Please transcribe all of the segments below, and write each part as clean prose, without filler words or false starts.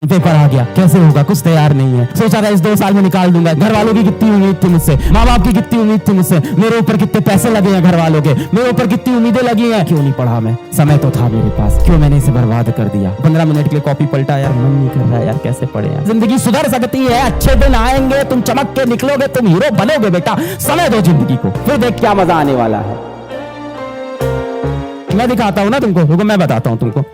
Paper आ गया, कैसे होगा, कुछ तैयार नहीं है। सोचा था इस 2 साल में निकाल दूंगा। घर वालों की कितनी उम्मीद थी मुझसे, माँ बाप की कितनी उम्मीद थी मुझसे, मेरे ऊपर कितने पैसे लगे हैं घर वालों के, मेरे ऊपर कितनी उम्मीदें लगी हैं। क्यों नहीं पढ़ा मैं, समय तो था मेरे पास, क्यों मैंने इसे बर्बाद कर दिया। 15 मिनट के लिए कॉपी पलटा, यार मन नहीं कर रहा यार, कैसे पढ़े यार। जिंदगी सुधर सकती है, अच्छे दिन आएंगे, तुम चमक के निकलोगे, तुम हीरो बनोगे बेटा। समय दो जिंदगी को, फिर देख क्या मजा आने वाला है। मैं दिखाता हूँ ना तुमको, रुको मैं बताता हूँ तुमको।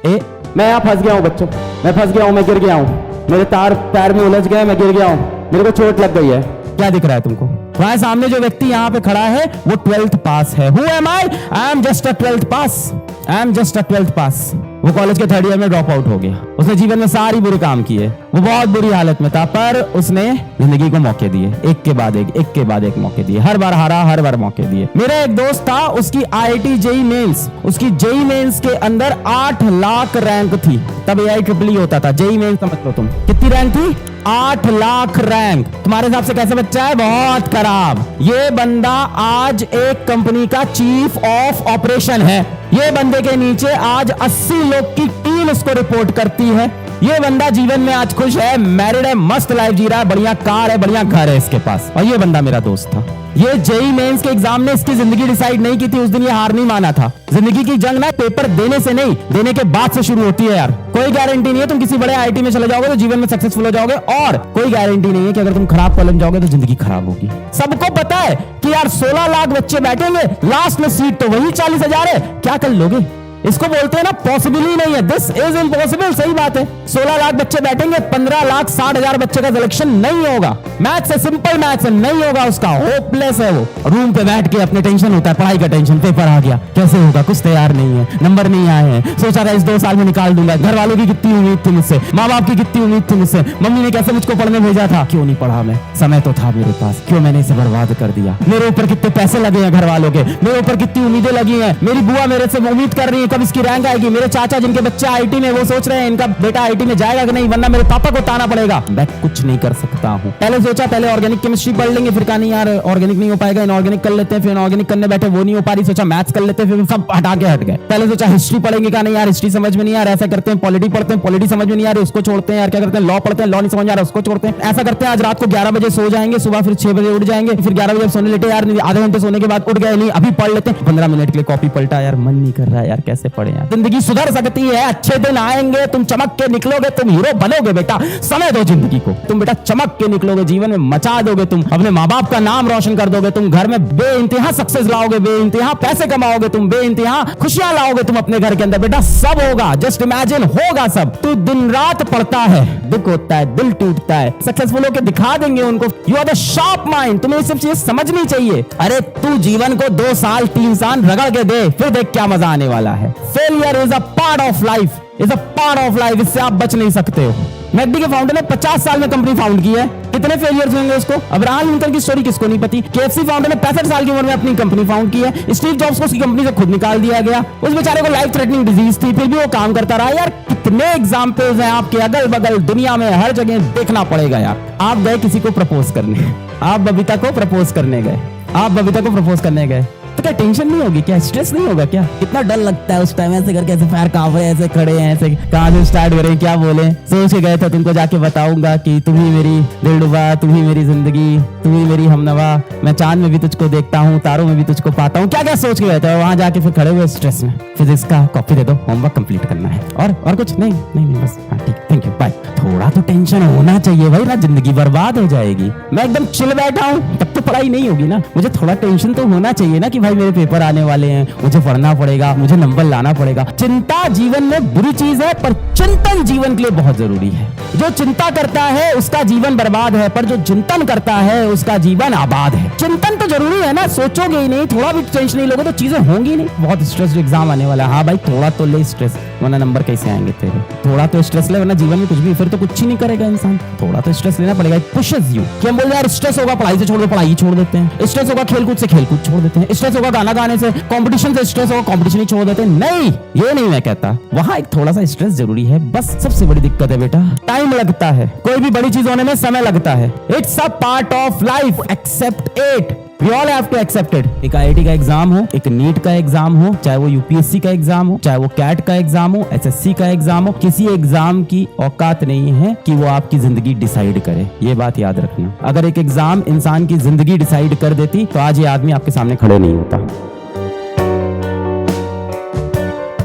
मैं यहाँ फंस गया हूँ बच्चों, मैं फंस गया हूँ, मैं गिर गया हूँ, मेरे तार पैर में उलझ गए, मैं गिर गया हूँ, मेरे को चोट लग गई है। क्या दिख रहा है तुमको? वहां सामने जो व्यक्ति यहाँ पे खड़ा है वो 12th पास है। Who am I? I am just a 12th pass. I am just a 12th pass. वो कॉलेज के 3rd ईयर में ड्रॉप आउट हो गया। उसने जीवन में सारी बुरे काम किए, वो बहुत बुरी हालत में था, पर उसने जिंदगी को मौके दिए, एक के बाद एक मौके दिए, हर बार हारा, हर बार मौके दिए। मेरा एक दोस्त था, उसकी IIT JEE मेंस, उसकी JEE मेंस के अंदर 8 लाख रैंक थी। तब AIEEE होता था, JEE मेंस समझ लो तुम। कितनी रैंक थी? 8 लाख रैंक। तुम्हारे हिसाब से कैसे बच्चा है? बहुत खराब। ये बंदा आज एक कंपनी का चीफ ऑफ ऑपरेशन है। ये बंदे के नीचे आज 80 लोग की टीम इसको रिपोर्ट करती है। ये बंदा जीवन में आज खुश है, मैरिड है, मस्त लाइफ जी रहा है, बढ़िया कार है, बढ़िया घर है इसके पास। और ये बंदा मेरा दोस्त था। ये JEE मेंस के एग्जाम ने इसकी जिंदगी डिसाइड नहीं की थी। उस दिन ये हार नहीं माना था। जिंदगी की जंग ना पेपर देने से नहीं, देने के बाद से शुरू होती है यार। कोई गारंटी नहीं है तुम किसी बड़े IIT में चले जाओगे तो जीवन में सक्सेसफुल हो जाओगे, और कोई गारंटी नहीं है कि अगर तुम खराब कॉलेज जाओगे तो जिंदगी खराब होगी। सबको पता है कि यार 16 लाख बच्चे बैठेंगे, लास्ट में सीट तो वही 40,000 है, क्या कर लोगे? इसको बोलते हैं ना पॉसिबल ही नहीं है, दिस इज इम्पॉसिबल। सही बात है, 16 लाख बच्चे बैठेंगे, 15,60,000 बच्चे का सिलेक्शन नहीं होगा। मैथ्स है, सिंपल मैथ्स है, नहीं होगा उसका, होपलेस है वो। रूम पे बैठ के अपने टेंशन होता है, पढ़ाई का टेंशन, पेपर आ गया, कैसे होगा, कुछ तैयार नहीं है, नंबर नहीं आए हैं। सोचा था इस 2 साल में निकाल दूंगा। घर वालों की कितनी उम्मीद थी मुझसे, माँ बाप की कितनी उम्मीद थी मुझसे, मम्मी ने कैसे मुझको पढ़ने भेजा था। क्यों नहीं पढ़ा मैं, समय तो था मेरे पास, क्यों मैंने इसे बर्बाद कर दिया। मेरे ऊपर कितने पैसे लगे हैं घर वालों के, मेरे ऊपर कितनी उम्मीदें लगी हैं। मेरी बुआ मेरे से उम्मीद कर रही है कब इसकी रैंक आएगी। मेरे चाचा जिनके बच्चे IIT में, वो सोच रहे हैं इनका बेटा IIT में जाएगा कि नहीं, वरना मेरे पापा को ताना पड़ेगा। मैं कुछ नहीं कर सकता हूँ। पहले सोचा पहले ऑर्गेनिक केमिस्ट्री पढ़ लेंगे, फिर कहा नहीं यार ऑर्गेनिक नहीं हो पाएगा, इनऑर्गेनिक कर लेते हैं। फिर इनऑर्गेनिक करने बैठे, वो नहीं हो पा रही, सोचा मैथ्स कर लेते हैं, फिर सब हटा के हट गए। पहले सोचा हिस्ट्री पढ़ेंगे, कहा नहीं यार हिस्ट्री समझ में नहीं आ रहा, ऐसा करते हैं पॉलिटी पढ़ते हैं, पॉलिटी समझ में नहीं आ रही, उसको छोड़ते हैं। यार क्या करते हैं, लॉ पढ़ते हैं, लॉ नहीं समझ आ रहा, उसको छोड़ते हैं। ऐसा करते हैं आज रात को 11 बजे सो जाएंगे, सुबह फिर 6 बजे उठ जाएंगे, फिर 11 बजे सोने लेटे, यार आधे घंटे सोने के बाद उठ गए, नहीं अभी पढ़ लेते हैं। 15 मिनट के लिए कॉपी पलटा, यार मन नहीं कर रहा है यार, कैसे पढ़े यार। जिंदगी सुधर सकती है, अच्छे दिन आएंगे, तुम चमक के निकलोगे, तुम हीरो बनोगे बेटा। समय दो जिंदगी को, तुम बेटा चमक के निकलोगे, जीवन में मचा दोगे, तुम अपने माँ बाप का नाम रोशन कर दोगे, तुम घर में बेइंतहा सक्सेस लाओगे, बेइंतहा पैसे कमाओगे, तुम बेइंतहा खुशियां लाओगे तुम अपने घर के अंदर बेटा। सब होगा, जस्ट इमेजिन, होगा सब। तू दिन रात पढ़ता है, दुख होता है, दिल टूटता है, सक्सेसफुल होकर दिखा देंगे उनको। You are the sharp mind, तुम्हें ये सब चीजें समझनी चाहिए। अरे तू जीवन को 2 साल 3 साल रगड़ के दे, फिर देख क्या मजा आने वाला है। Failure is a part of life, is a part of life, इससे आप बच नहीं सकते हो। मैकडी के फाउंडर ने 50 साल में कंपनी फाउंड की है, कितने फेलियर्स होंगे उसको। अब्राहम लिंकन की स्टोरी किसको नहीं पती। KFC फाउंडर ने 65 साल की उम्र में अपनी कंपनी फाउंड की है। स्टीव जॉब्स को उसकी कंपनी से खुद निकाल दिया गया, उस बेचारे को लाइफ थ्रेटनिंग डिजीज थी, फिर भी वो काम करता रहा। यार कितने एग्जाम्पल्स हैं आपके अगल बगल दुनिया में, हर जगह देखना पड़ेगा यार। आप गए किसी को प्रपोज करने, आप बबीता को प्रपोज करने गए, आप बबीता को प्रपोज करने गए, तो क्या टेंशन नहीं होगी, क्या स्ट्रेस नहीं होगा, क्या कितना डर लगता है उस टाइम, ऐसे करके ऐसे पैर कांप रहे, ऐसे खड़े हैं, ऐसे कहां से स्टार्ट करें, क्या बोले। सोच के गए थे तुमको जाके बताऊंगा कि तुम ही मेरी दिलरुबा, तुम ही मेरी जिंदगी, तुम ही मेरी हमनवा, मैं चांद में भी तुझको देखता हूँ, तारों में भी तुझको पाता हूँ, क्या क्या सोच के गए थे। वहां जाके फिर खड़े हुए स्ट्रेस में, फिजिक्स का कॉपी दे दो, होमवर्क कंप्लीट करना है, और कुछ नहीं, बस हाँ ठीक, थैंक यू बाय। थोड़ा तो टेंशन होना चाहिए भाई, ना जिंदगी बर्बाद हो जाएगी। मैं एकदम चिल बैठा हूँ, तब तो पढ़ाई नहीं होगी ना। मुझे थोड़ा टेंशन तो होना चाहिए ना कि भाई मेरे पेपर आने वाले हैं, मुझे पढ़ना पड़ेगा, मुझे नंबर लाना पड़ेगा। चिंता जीवन में बुरी चीज है, पर चिंतन जीवन के लिए बहुत जरूरी है। जो चिंता करता है उसका जीवन बर्बाद है, पर जो चिंतन करता है उसका जीवन आबाद है। चिंतन तो जरूरी है ना, सोचोगे ही नहीं, थोड़ा भी टेंशन नहीं लोगे तो चीजें होंगी नहीं। बहुत स्ट्रेस एग्जाम आने वाला है, हाँ भाई थोड़ा तो ले स्ट्रेस, वरना नंबर कैसे आएंगे तेरे। थोड़ा तो स्ट्रेस ले, वरना जीवन में कुछ भी फिर तो कुछ ही नहीं करेगा इंसान। थोड़ा तो स्ट्रेस लेना पड़ेगा, पुशेस यू। कि हम बोल यार स्ट्रेस होगा पढ़ाई से छोड़ दो, पढ़ाई छोड़ देते हैं। स्ट्रेस होगा खेलकूद से, खेलकूद छोड़ देते हैं। स्ट्रेस होगा गाना गाने से, कंपटीशन से स्ट्रेस होगा, कंपटीशन ही छोड़ देते हैं। नहीं, ये नहीं मैं कहता, वहां एक थोड़ा सा स्ट्रेस जरूरी है। बस सबसे बड़ी दिक्कत है बेटा, टाइम लगता है। कोई भी बड़ी चीज होने में समय लगता है। It's a part of life, accept it. We all have to accept it. एक IIT का एग्जाम हो, एक नीट का एग्जाम हो, चाहे वो UPSC का एग्जाम हो, चाहे वो कैट का एग्जाम हो, SSC का एग्जाम हो, किसी एग्जाम की औकात नहीं है कि वो आपकी जिंदगी डिसाइड करे। ये बात याद रखना। अगर एक एग्जाम इंसान की जिंदगी डिसाइड कर देती तो आज ये आदमी आपके सामने खड़े नहीं होता।